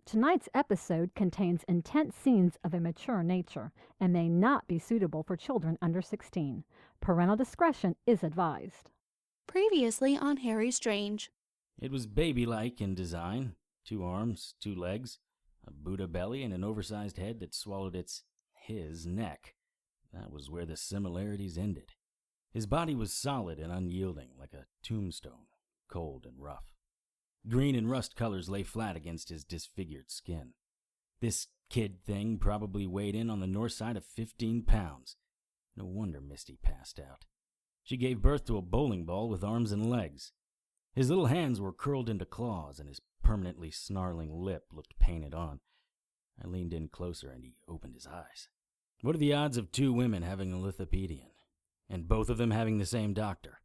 Tonight's episode contains intense scenes of a mature nature and may not be suitable for children under 16. Parental discretion is advised. Previously on Harry Strange. It was baby-like in design. 2 arms, 2 legs, a Buddha belly, and an oversized head that swallowed his neck. That was where the similarities ended. His body was solid and unyielding, like a tombstone, cold and rough. Green and rust colors lay flat against his disfigured skin. This kid thing probably weighed in on the north side of 15 pounds. No wonder Misty passed out. She gave birth to a bowling ball with arms and legs. His little hands were curled into claws, and his permanently snarling lip looked painted on. I leaned in closer, and he opened his eyes. What are the odds of 2 women having a lithopedion, and both of them having the same doctor?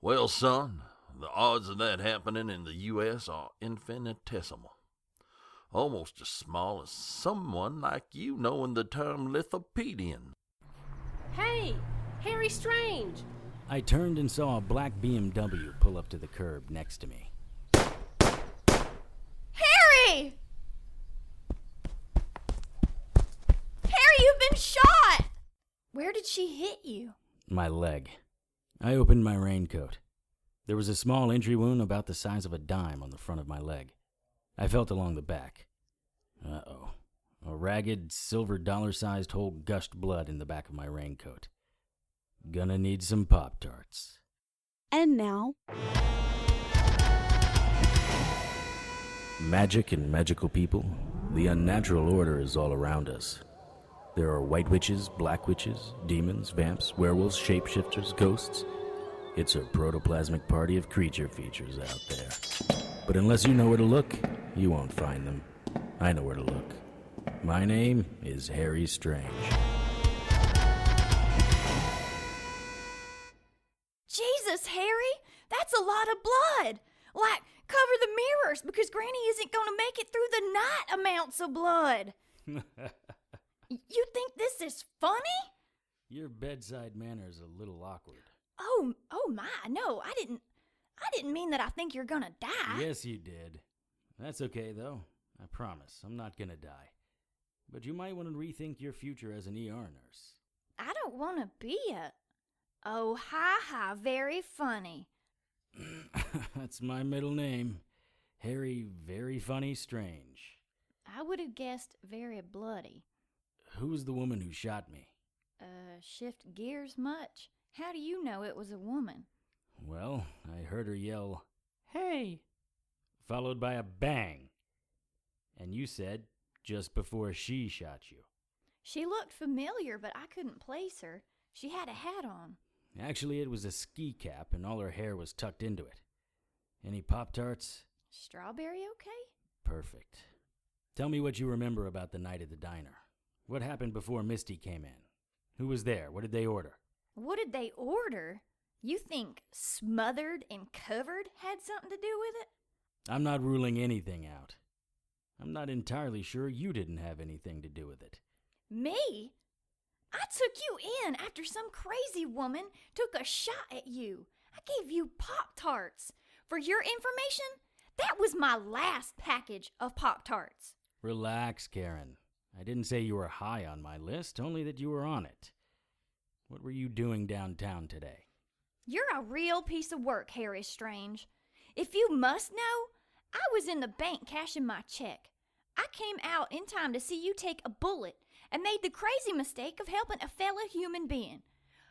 Well, son, the odds of that happening in the U.S. are infinitesimal. Almost as small as someone like you knowing the term lithopedian. Hey, Harry Strange! I turned and saw a black BMW pull up to the curb next to me. Harry! Harry, you've been shot! Where did she hit you? My leg. I opened my raincoat. There was a small entry wound about the size of a dime on the front of my leg. I felt along the back. Uh-oh. A ragged, silver dollar-sized hole gushed blood in the back of my raincoat. Gonna need some Pop-Tarts. And now, Magic and magical people, the unnatural order is all around us. There are white witches, black witches, demons, vamps, werewolves, shapeshifters, ghosts. It's a protoplasmic party of creature features out there. But unless you know where to look, you won't find them. I know where to look. My name is Harry Strange. Jesus, Harry, that's a lot of blood. Like, cover the mirrors because Granny isn't going to make it through the night amounts of blood. You think this is funny? Your bedside manner is a little awkward. Oh my, no, I didn't mean that I think you're going to die. Yes, you did. That's okay, though. I promise, I'm not gonna die. But you might want to rethink your future as an ER nurse. I don't want to be a... Oh, hi, very funny. That's my middle name. Harry Very Funny Strange. I would have guessed very bloody. Who was the woman who shot me? Shift gears much? How do you know it was a woman? Well, I heard her yell, "Hey!" followed by a bang. And you said, just before she shot you. She looked familiar, but I couldn't place her. She had a hat on. Actually, it was a ski cap, and all her hair was tucked into it. Any Pop-Tarts? Strawberry okay? Perfect. Tell me what you remember about the night at the diner. What happened before Misty came in? Who was there? What did they order? What did they order? You think smothered and covered had something to do with it? I'm not ruling anything out. I'm not entirely sure you didn't have anything to do with it. Me? I took you in after some crazy woman took a shot at you. I gave you Pop-Tarts. For your information, that was my last package of Pop-Tarts. Relax, Karen. I didn't say you were high on my list, only that you were on it. What were you doing downtown today? You're a real piece of work, Harry Strange. If you must know, I was in the bank cashing my check. I came out in time to see you take a bullet and made the crazy mistake of helping a fellow human being.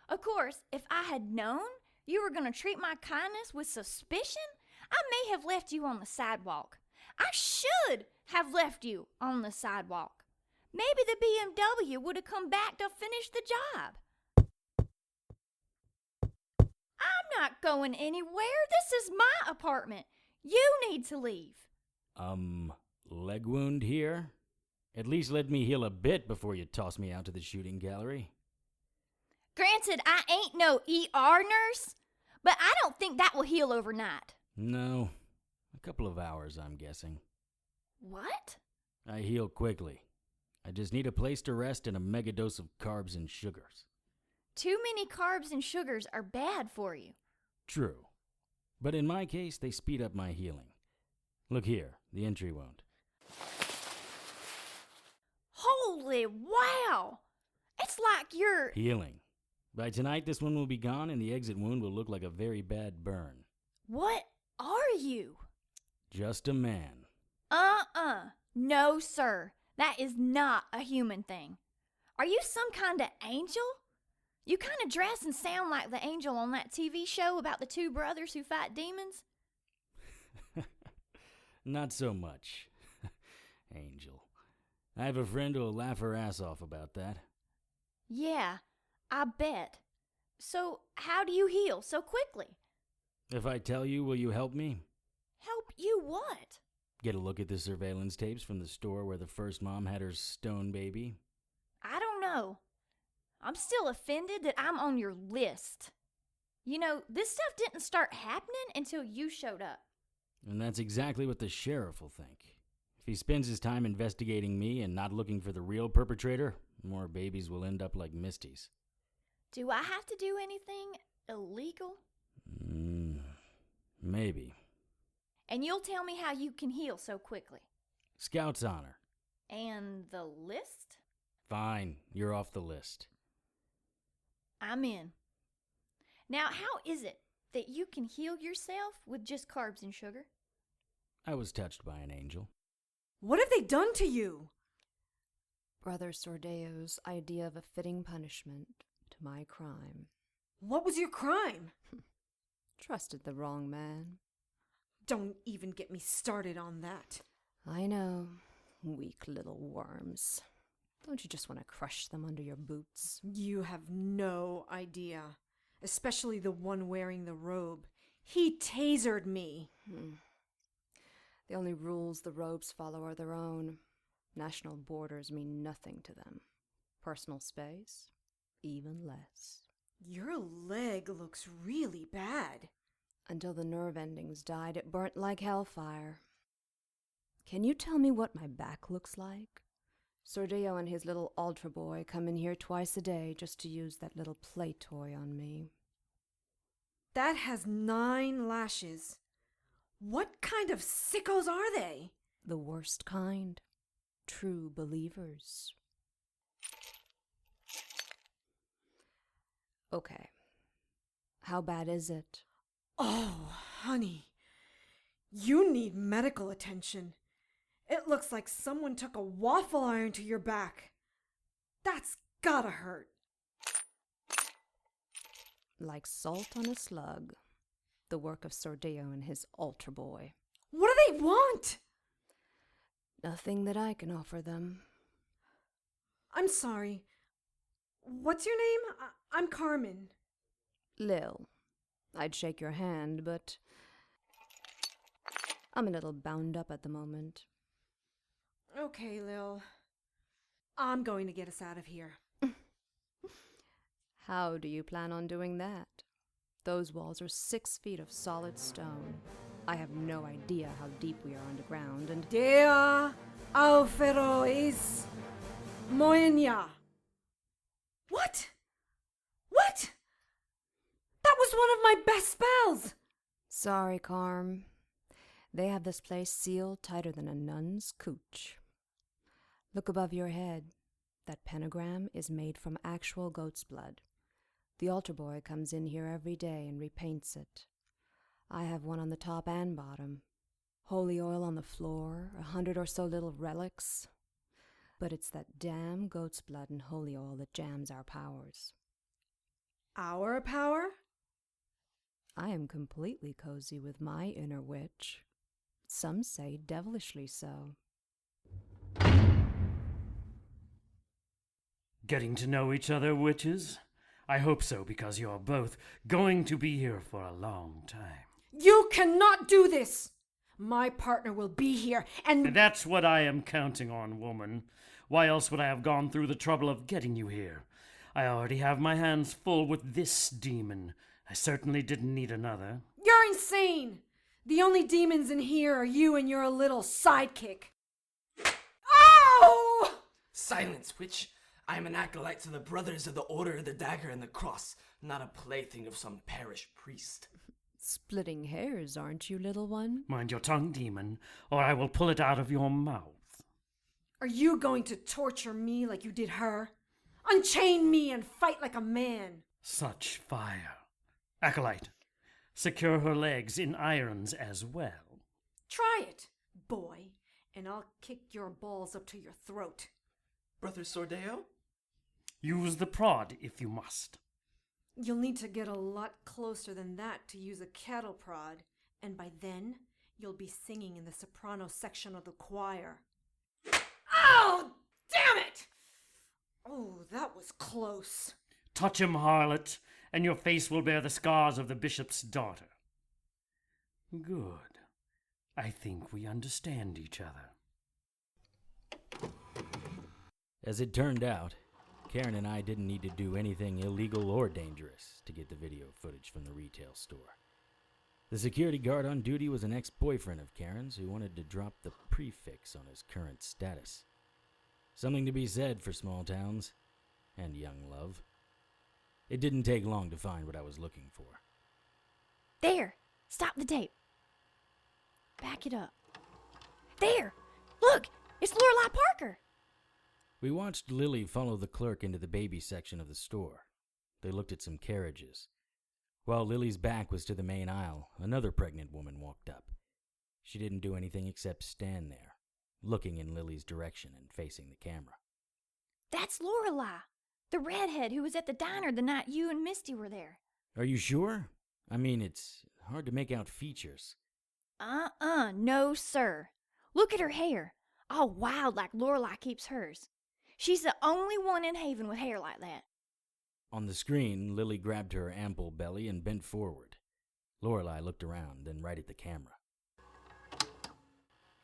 Of course, if I had known you were going to treat my kindness with suspicion, I may have left you on the sidewalk. I should have left you on the sidewalk. Maybe the BMW would have come back to finish the job. I'm not going anywhere. This is my apartment. You need to leave. Leg wound here? At least let me heal a bit before you toss me out to the shooting gallery. Granted, I ain't no ER nurse, but I don't think that will heal overnight. No, a couple of hours, I'm guessing. What? I heal quickly. I just need a place to rest and a megadose of carbs and sugars. Too many carbs and sugars are bad for you. True. But in my case, they speed up my healing. Look here, the entry wound. like you're... Healing. By tonight, this one will be gone and the exit wound will look like a very bad burn. What are you? Just a man. No, sir. That is not a human thing. Are you some kind of angel? You kind of dress and sound like the angel on that TV show about the two brothers who fight demons. Not so much. Angel. I have a friend who'll laugh her ass off about that. Yeah, I bet. So, how do you heal so quickly? If I tell you, will you help me? Help you what? Get a look at the surveillance tapes from the store where the first mom had her stone baby? I don't know. I'm still offended that I'm on your list. You know, this stuff didn't start happening until you showed up. And that's exactly what the sheriff will think. If he spends his time investigating me and not looking for the real perpetrator, more babies will end up like Misty's. Do I have to do anything illegal? Maybe. And you'll tell me how you can heal so quickly. Scout's honor. And the list? Fine, you're off the list. I'm in. Now, how is it that you can heal yourself with just carbs and sugar? I was touched by an angel. What have they done to you? Brother Sordeo's idea of a fitting punishment to my crime. What was your crime? Trusted the wrong man. Don't even get me started on that. I know. Weak little worms. Don't you just want to crush them under your boots? You have no idea. Especially the one wearing the robe. He tasered me. The only rules the robes follow are their own. National borders mean nothing to them. Personal space, even less. Your leg looks really bad. Until the nerve endings died, it burnt like hellfire. Can you tell me what my back looks like? Sordeo and his little Ultra boy come in here twice a day just to use that little play toy on me. That has 9 lashes. What kind of sickos are they? The worst kind. True believers. Okay. How bad is it? Oh, honey. You need medical attention. It looks like someone took a waffle iron to your back. That's gotta hurt. Like salt on a slug. The work of Sordeo and his Ultra boy. What do they want? Nothing that I can offer them. I'm sorry. What's your name? I'm Carmen. Lil. I'd shake your hand, but I'm a little bound up at the moment. Okay, Lil. I'm going to get us out of here. How do you plan on doing that? Those walls are 6 feet of solid stone. I have no idea how deep we are underground, and... Dea Alferois Moenia. What? What? That was one of my best spells! Sorry, Carm. They have this place sealed tighter than a nun's cooch. Look above your head. That pentagram is made from actual goat's blood. The altar boy comes in here every day and repaints it. I have one on the top and bottom. Holy oil on the floor, 100 or so little relics. But it's that damn goat's blood and holy oil that jams our powers. Our power? I am completely cozy with my inner witch. Some say devilishly so. Getting to know each other, witches? I hope so, because you're both going to be here for a long time. You cannot do this! My partner will be here, and... That's what I am counting on, woman. Why else would I have gone through the trouble of getting you here? I already have my hands full with this demon. I certainly didn't need another. You're insane! The only demons in here are you and your little sidekick. Oh! Silence, witch. I am an acolyte to the Brothers of the Order of the Dagger and the Cross, not a plaything of some parish priest. Splitting hairs, aren't you, little one? Mind your tongue, demon, or I will pull it out of your mouth. Are you going to torture me like you did her? Unchain me and fight like a man. Such fire. Acolyte, secure her legs in irons as well. Try it, boy, and I'll kick your balls up to your throat. Brother Sordeo? Use the prod if you must. You'll need to get a lot closer than that to use a cattle prod, and by then, you'll be singing in the soprano section of the choir. Oh, damn it! Oh, that was close. Touch him, harlot, and your face will bear the scars of the bishop's daughter. Good. I think we understand each other. As it turned out, Karen and I didn't need to do anything illegal or dangerous to get the video footage from the retail store. The security guard on duty was an ex-boyfriend of Karen's who wanted to drop the prefix on his current status. Something to be said for small towns and young love. It didn't take long to find what I was looking for. There! Stop the tape. Back it up. There! Look! It's Lorelei Parker! We watched Lily follow the clerk into the baby section of the store. They looked at some carriages. While Lily's back was to the main aisle, another pregnant woman walked up. She didn't do anything except stand there, looking in Lily's direction and facing the camera. That's Lorelei, the redhead who was at the diner the night you and Misty were there. Are you sure? I mean, it's hard to make out features. No, sir. Look at her hair, all wild like Lorelei keeps hers. She's the only one in Haven with hair like that. On the screen, Lily grabbed her ample belly and bent forward. Lorelei looked around, then right at the camera.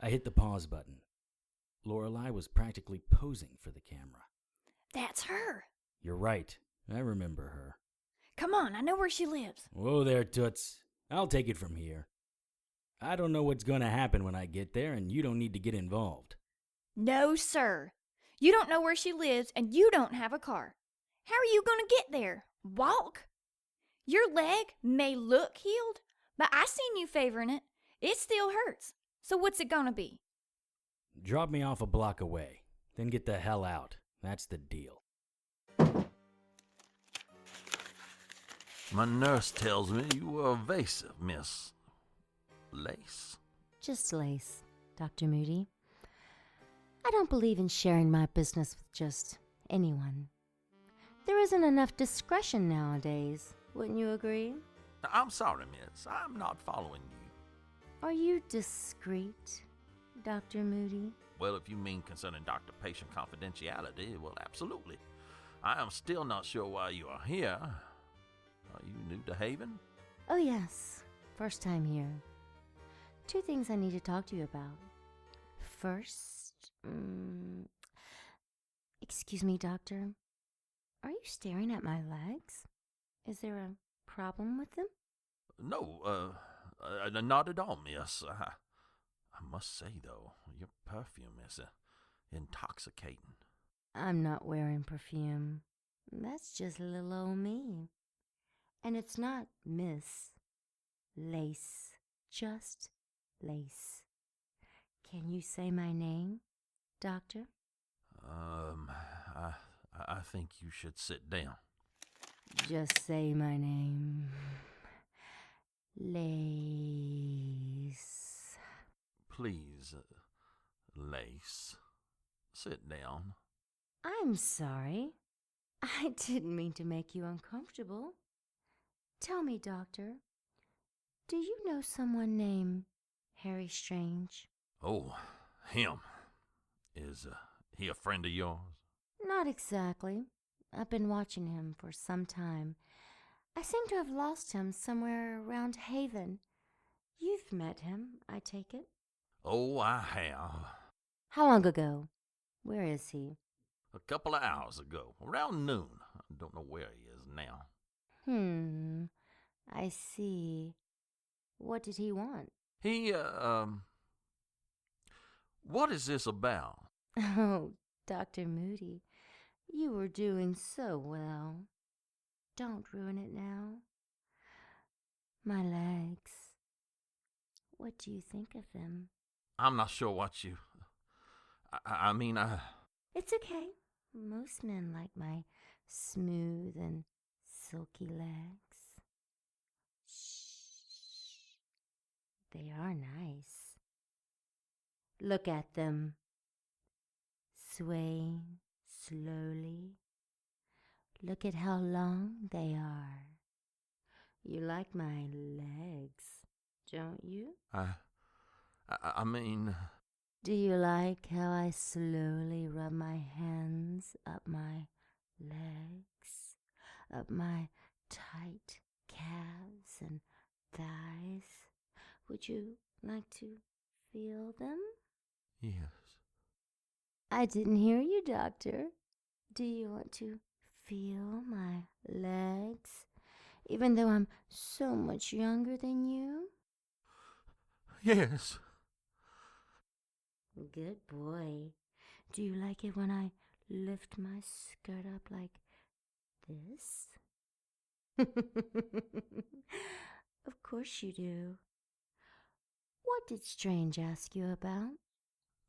I hit the pause button. Lorelei was practically posing for the camera. That's her. You're right. I remember her. Come on, I know where she lives. Whoa there, Toots. I'll take it from here. I don't know what's going to happen when I get there, and you don't need to get involved. No, sir. You don't know where she lives, and you don't have a car. How are you going to get there? Walk? Your leg may look healed, but I seen you favoring it. It still hurts. So what's it going to be? Drop me off a block away, then get the hell out. That's the deal. My nurse tells me you were evasive, Miss Lace. Just Lace, Dr. Moody. I don't believe in sharing my business with just anyone. There isn't enough discretion nowadays, wouldn't you agree? I'm sorry, miss. I'm not following you. Are you discreet, Dr. Moody? Well, if you mean concerning doctor-patient confidentiality, well, absolutely. I am still not sure why you are here. Are you new to Haven? Oh, yes. First time here. 2 things I need to talk to you about. First, excuse me, doctor. Are you staring at my legs? Is there a problem with them? No, not at all, miss. I must say, though, your perfume is intoxicating. I'm not wearing perfume. That's just little old me. And it's not Miss Lace, just Lace. Can you say my name, doctor? I think you should sit down. Just say my name. Lace. Please, Lace, sit down. I'm sorry. I didn't mean to make you uncomfortable. Tell me, doctor, do you know someone named Harry Strange? Oh, him. Is he a friend of yours? Not exactly. I've been watching him for some time. I seem to have lost him somewhere around Haven. You've met him, I take it? Oh, I have. How long ago? Where is he? A couple of hours ago, around noon. I don't know where he is now. I see. What did he want? He, what is this about? Oh, Dr. Moody, you were doing so well. Don't ruin it now. My legs. What do you think of them? I'm not sure what you... I mean, It's okay. Most men like my smooth and silky legs. Shh. They are nice. Look at them. Swaying slowly. Look at how long they are. You like my legs, don't you? I mean... Do you like how I slowly rub my hands up my legs, up my tight calves and thighs? Would you like to feel them? Yes. I didn't hear you, Doctor. Do you want to feel my legs, even though I'm so much younger than you? Yes. Good boy. Do you like it when I lift my skirt up like this? Of course you do. What did Strange ask you about?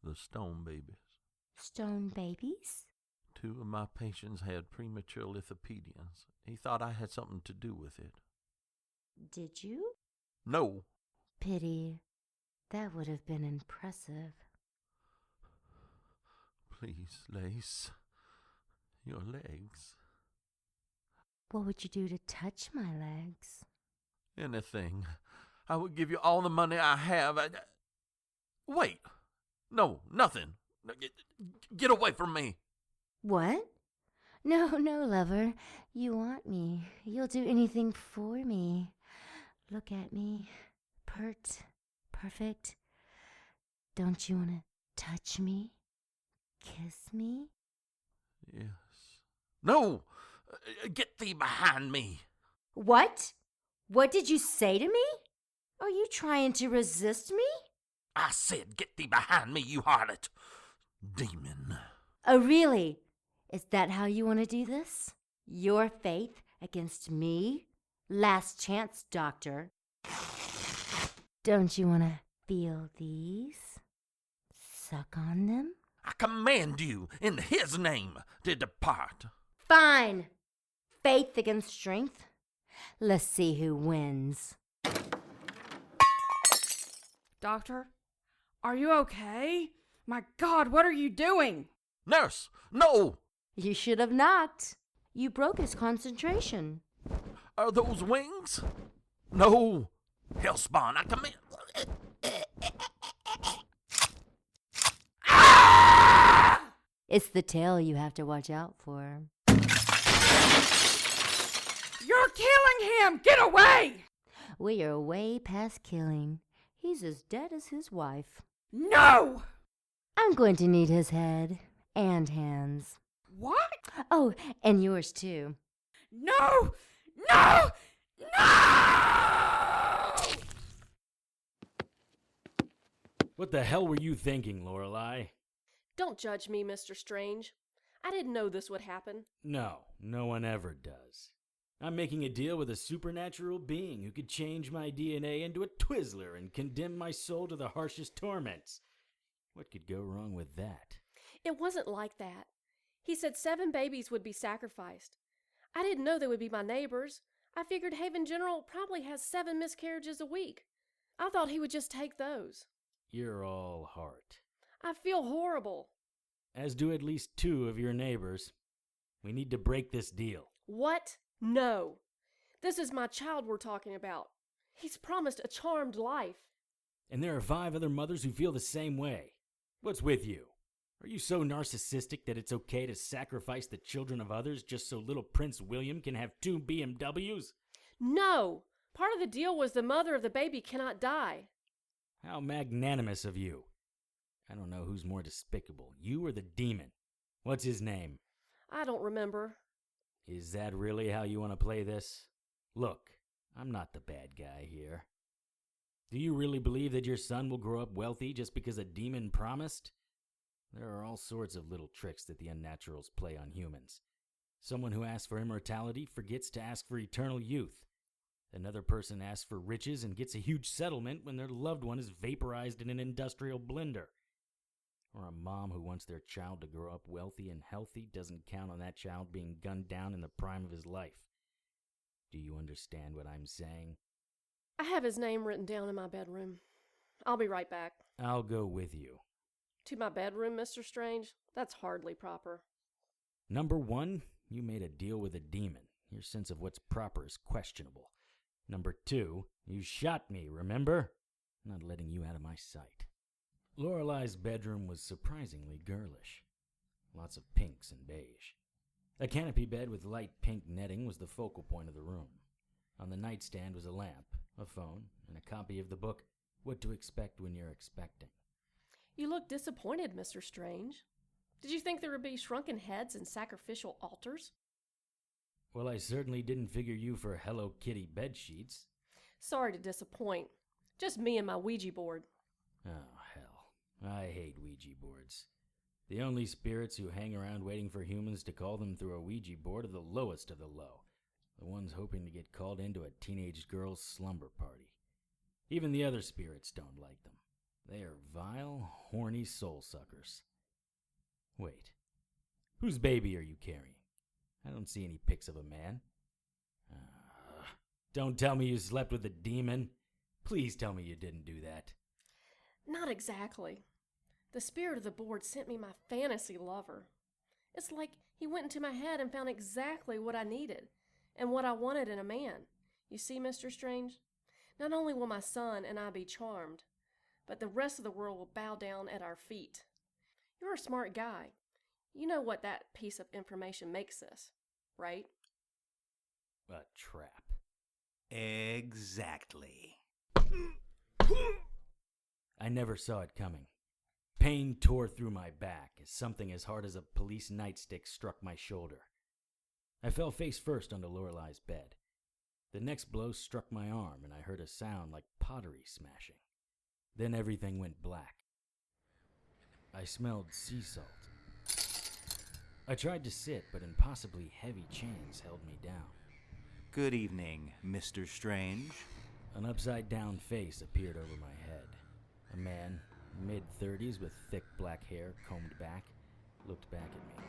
The stone babies. Stone babies? 2 of my patients had premature lithopedians. He thought I had something to do with it. Did you? No. Pity. That would have been impressive. Please, Lace. Your legs. What would you do to touch my legs? Anything. I would give you all the money I have. Wait. No, nothing. Get away from me. What? No, lover. You want me. You'll do anything for me. Look at me. Perfect. Don't you want to touch me? Kiss me? Yes. No! Get thee behind me. What? What did you say to me? Are you trying to resist me? I said get thee behind me, you harlot. Demon. Oh, really? Is that how you want to do this? Your faith against me? Last chance, Doctor. Don't you want to feel these? Suck on them? I command you, in his name, to depart. Fine. Faith against strength. Let's see who wins. Doctor, are you okay? My God, what are you doing? Nurse, no! You should have knocked. You broke his concentration. Are those wings? No. Hellspawn, I command... It's the tail you have to watch out for. You're killing him! Get away! We are way past killing. He's as dead as his wife. No! I'm going to need his head and hands. What? Oh, and yours too. No! No! No! What the hell were you thinking, Lorelei? Don't judge me, Mr. Strange. I didn't know this would happen. No one ever does. I'm making a deal with a supernatural being who could change my DNA into a Twizzler and condemn my soul to the harshest torments. What could go wrong with that? It wasn't like that. He said 7 babies would be sacrificed. I didn't know they would be my neighbors. I figured Haven General probably has 7 miscarriages a week. I thought he would just take those. You're all heart. I feel horrible. As do at least 2 of your neighbors. We need to break this deal. What? No. This is my child we're talking about. He's promised a charmed life. And there are 5 other mothers who feel the same way. What's with you? Are you so narcissistic that it's okay to sacrifice the children of others just so little Prince William can have 2 BMWs? No. Part of the deal was the mother of the baby cannot die. How magnanimous of you. I don't know who's more despicable, you or the demon. What's his name? I don't remember. Is that really how you want to play this? Look, I'm not the bad guy here. Do you really believe that your son will grow up wealthy just because a demon promised? There are all sorts of little tricks that the unnaturals play on humans. Someone who asks for immortality forgets to ask for eternal youth. Another person asks for riches and gets a huge settlement when their loved one is vaporized in an industrial blender. Or a mom who wants their child to grow up wealthy and healthy doesn't count on that child being gunned down in the prime of his life. Do you understand what I'm saying? I have his name written down in my bedroom. I'll be right back. I'll go with you. To my bedroom, Mr. Strange? That's hardly proper. Number 1, you made a deal with a demon. Your sense of what's proper is questionable. Number 2, you shot me, remember? I'm not letting you out of my sight. Lorelei's bedroom was surprisingly girlish. Lots of pinks and beige. A canopy bed with light pink netting was the focal point of the room. On the nightstand was a lamp, a phone, and a copy of the book, What to Expect When You're Expecting. You look disappointed, Mr. Strange. Did you think there would be shrunken heads and sacrificial altars? Well, I certainly didn't figure you for Hello Kitty bedsheets. Sorry to disappoint. Just me and my Ouija board. Oh, hell. I hate Ouija boards. The only spirits who hang around waiting for humans to call them through a Ouija board are the lowest of the low. The ones hoping to get called into a teenage girl's slumber party. Even the other spirits don't like them. They are vile, horny soul suckers. Wait. Whose baby are you carrying? I don't see any pics of a man. Don't tell me you slept with a demon. Please tell me you didn't do that. Not exactly. The spirit of the board sent me my fantasy lover. It's like he went into my head and found exactly what I needed and what I wanted in a man. You see, Mr. Strange? Not only will my son and I be charmed, but the rest of the world will bow down at our feet. You're a smart guy. You know what that piece of information makes us, right? A trap. Exactly. I never saw it coming. Pain tore through my back as something as hard as a police nightstick struck my shoulder. I fell face first onto Lorelei's bed. The next blow struck my arm, and I heard a sound like pottery smashing. Then everything went black. I smelled sea salt. I tried to sit, but impossibly heavy chains held me down. Good evening, Mr. Strange. An upside-down face appeared over my head. A man, mid-30s with thick black hair combed back, looked back at me.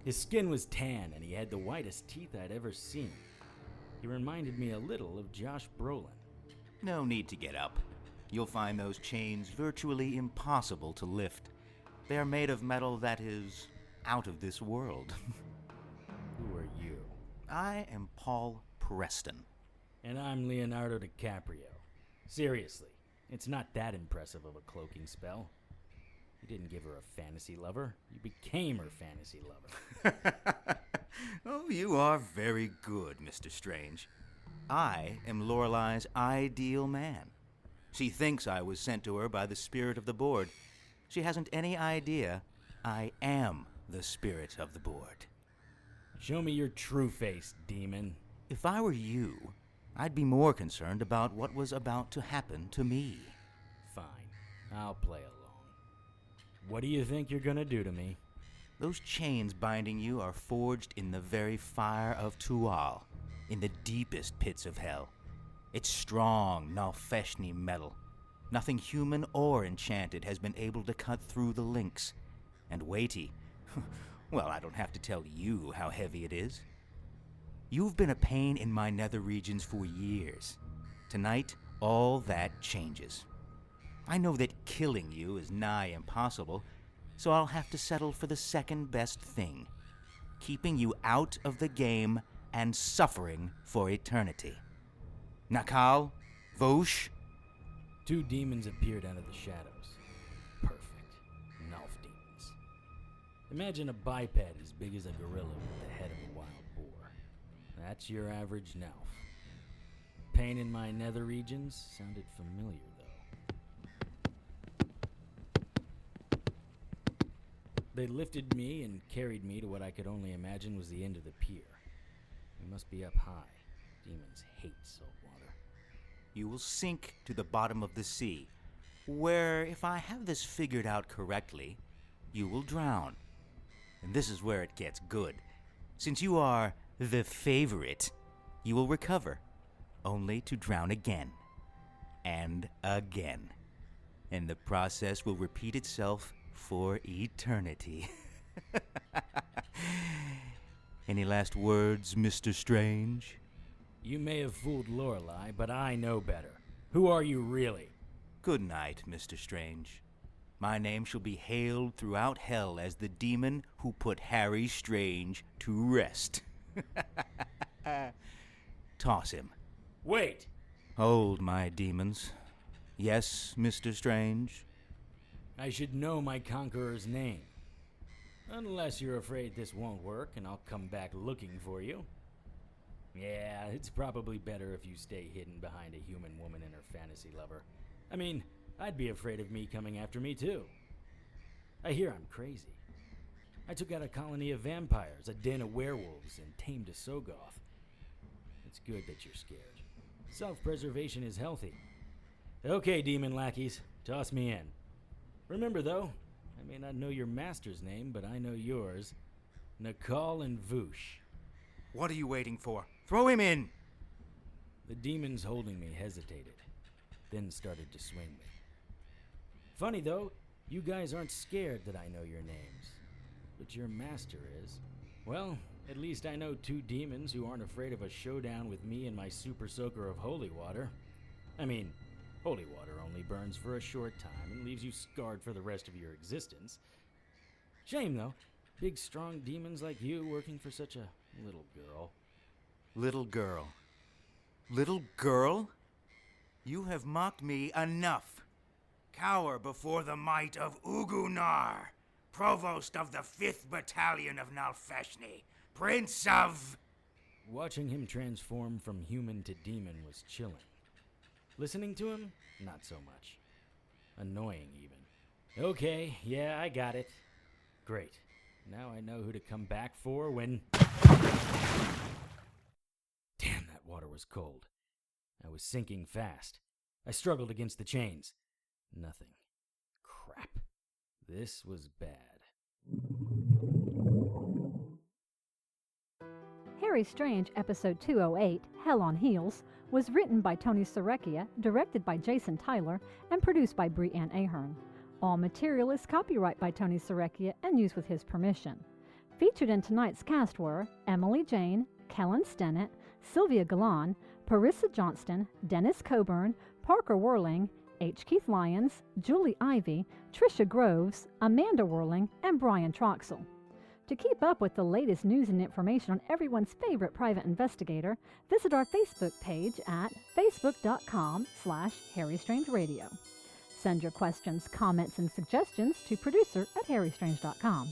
His skin was tan, and he had the whitest teeth I'd ever seen. He reminded me a little of Josh Brolin. No need to get up. You'll find those chains virtually impossible to lift. They are made of metal that is out of this world. Who are you? I am Paul Preston. And I'm Leonardo DiCaprio. Seriously, it's not that impressive of a cloaking spell. You didn't give her a fantasy lover. You became her fantasy lover. Oh, you are very good, Mr. Strange. I am Lorelei's ideal man. She thinks I was sent to her by the spirit of the board. She hasn't any idea I am the spirit of the board. Show me your true face, demon. If I were you, I'd be more concerned about what was about to happen to me. Fine, I'll play along. What do you think you're gonna do to me? Those chains binding you are forged in the very fire of Tual, in the deepest pits of hell. It's strong, Nalfeshni metal. Nothing human or enchanted has been able to cut through the links. And weighty. Well, I don't have to tell you how heavy it is. You've been a pain in my nether regions for years. Tonight, all that changes. I know that killing you is nigh impossible, so I'll have to settle for the second best thing. Keeping you out of the game and suffering for eternity. Nakal? Vosh? Two demons appeared out of the shadows. Perfect. Nalf demons. Imagine a biped as big as a gorilla with the head of a wild boar. That's your average Nalf. Pain in my nether regions sounded familiar, though. They lifted me and carried me to what I could only imagine was the end of the pier. We must be up high. Demons hate salt water. You will sink to the bottom of the sea, where, if I have this figured out correctly, you will drown. And this is where it gets good. Since you are the favorite, you will recover, only to drown again. And again. And the process will repeat itself for eternity. Any last words, Mr. Strange? You may have fooled Lorelei, but I know better. Who are you really? Good night, Mr. Strange. My name shall be hailed throughout hell as the demon who put Harry Strange to rest. Toss him. Wait! Hold, my demons. Yes, Mr. Strange? I should know my conqueror's name. Unless you're afraid this won't work and I'll come back looking for you. Yeah, it's probably better if you stay hidden behind a human woman and her fantasy lover. I mean, I'd be afraid of me coming after me too. I hear I'm crazy. I took out a colony of vampires, a den of werewolves, and tamed a Sogoth. It's good that you're scared. Self-preservation is healthy. Okay, demon lackeys, toss me in. Remember though, I may not know your master's name, but I know yours. Nakal and Voosh. What are you waiting for? Throw him in! The demons holding me hesitated, then started to swing me. Funny though, you guys aren't scared that I know your names. But your master is. Well, at least I know two demons who aren't afraid of a showdown with me and my super soaker of holy water. I mean, holy water only burns for a short time and leaves you scarred for the rest of your existence. Shame though, big strong demons like you working for such a little girl. Little girl. Little girl? You have mocked me enough. Cower before the might of Ugunar, Provost of the 5th Battalion of Nalfeshni, Prince of... Watching him transform from human to demon was chilling. Listening to him, not so much. Annoying even. Okay, yeah, I got it. Great. Now I know who to come back for when... Damn, that water was cold. I was sinking fast. I struggled against the chains. Nothing. Crap. This was bad. Harry Strange, Episode 208, Hell on Heels, was written by Tony Serecchia, directed by Jason Tyler, and produced by Brie Ann Ahern. All material is copyright by Tony Serecchia and used with his permission. Featured in tonight's cast were Emily Jane, Kellen Stennett, Sylvia Galan, Parisa Johnston, Dennis Coburn, Parker Weirling, H. Keith Lyons, Julie Ivey, Tricia Groves, Amanda Weirling, and Brian Troxell. To keep up with the latest news and information on everyone's favorite private investigator, visit our Facebook page at facebook.com/HarryStrangeRadio. Send your questions, comments, and suggestions to producer@harrystrange.com.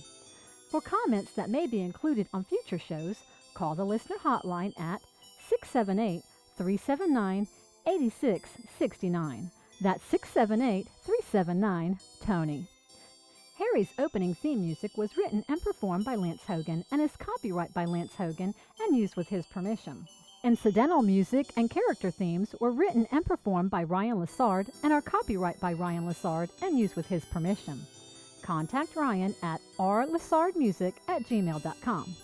For comments that may be included on future shows, call the listener hotline at 678-379-8669. That's 678-379-TONY. Harry's opening theme music was written and performed by Lance Hogan and is copyright by Lance Hogan and used with his permission. Incidental music and character themes were written and performed by Ryan Lessard and are copyright by Ryan Lessard and used with his permission. Contact Ryan at rlessardmusic@gmail.com.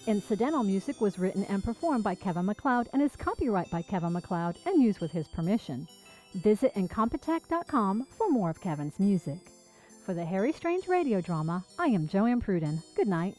Incidental music was written and performed by Kevin MacLeod and is copyright by Kevin MacLeod and used with his permission. Visit Incompetech.com for more of Kevin's music. For the Harry Strange radio drama, I am JoAnn Pruden. Good night.